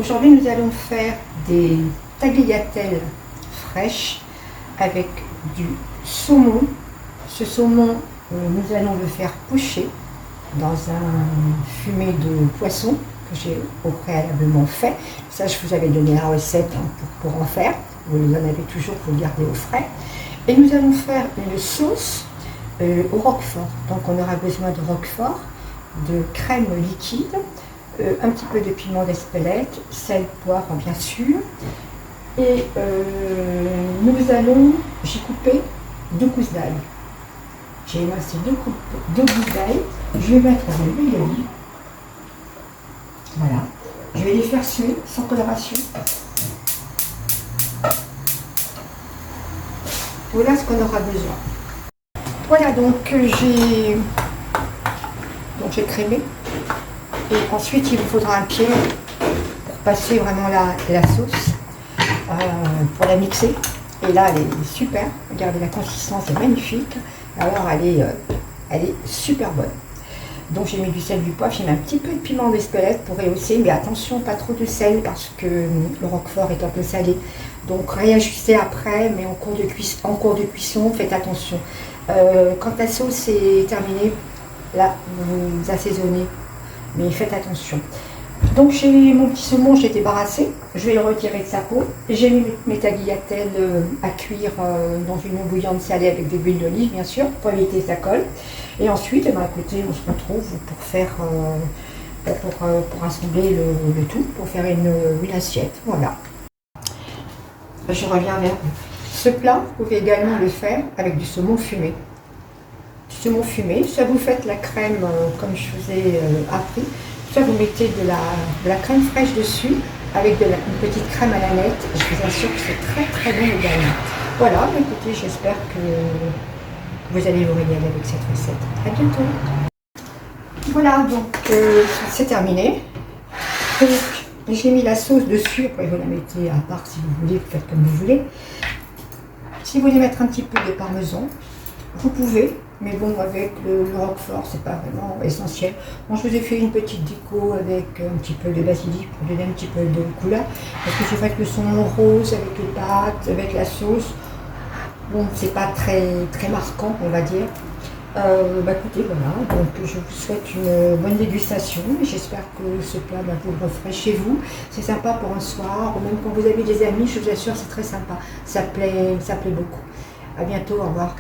Aujourd'hui, nous allons faire des tagliatelles fraîches avec du saumon. Ce saumon, nous allons le faire pocher dans un fumet de poisson que j'ai au préalablement fait. Ça, je vous avais donné la recette pour en faire. Vous en avez toujours pour le garder au frais. Et nous allons faire une sauce au roquefort. Donc on aura besoin de roquefort, de crème liquide, un petit peu de piment d'Espelette, sel, poivre bien sûr. Et j'ai coupé 2 gousses d'ail. J'ai émincé 2 gousses d'ail. Je vais mettre dans l'huile d'olive. Voilà. Je vais les faire suer sans coloration. Voilà ce qu'on aura besoin. Voilà, donc j'ai crémé. Et ensuite, il vous faudra un pied pour passer vraiment la sauce, pour la mixer. Et là, elle est super. Regardez, la consistance est magnifique. Alors, elle est super bonne. Donc, j'ai mis du sel, du poivre. J'ai mis un petit peu de piment d'Espelette pour rehausser. Mais attention, pas trop de sel parce que le roquefort est un peu salé. Donc, réajustez après. Mais en cours de cuisson, faites attention. Quand la sauce est terminée, là, vous assaisonnez. Mais faites attention. Donc j'ai mon petit saumon, j'ai débarrassé. Je vais le retirer de sa peau. J'ai mis mes tagliatelles à cuire dans une eau bouillante salée avec de l'huile d'olive, bien sûr, pour éviter que ça colle. Et ensuite, écoutez, on se retrouve pour faire, pour assembler le tout, pour faire une assiette. Voilà. Je reviens vers vous. Ce plat, vous pouvez également le faire avec du saumon fumé. Saumon fumé, soit vous faites la crème comme je vous ai appris, soit vous mettez de la crème fraîche dessus avec une petite crème à la nette. Je vous assure que c'est très très bon également. Voilà, écoutez, j'espère que vous allez vous régaler avec cette recette. À bientôt. Voilà, donc c'est terminé. J'ai mis la sauce dessus, après vous la mettez à part si vous voulez, vous faites comme vous voulez. Si vous voulez mettre un petit peu de parmesan, vous pouvez. Mais bon, avec le roquefort, c'est pas vraiment essentiel. Bon, je vous ai fait une petite déco avec un petit peu de basilic pour donner un petit peu de couleur. Parce que j'ai fait le saumon rose avec les pâtes, avec la sauce. Bon, c'est pas très, très marquant, on va dire. Écoutez, voilà. Donc, je vous souhaite une bonne dégustation. J'espère que ce plat vous le referez chez vous. C'est sympa pour un soir, ou même quand vous avez des amis, je vous assure, c'est très sympa. Ça plaît beaucoup. À bientôt, au revoir.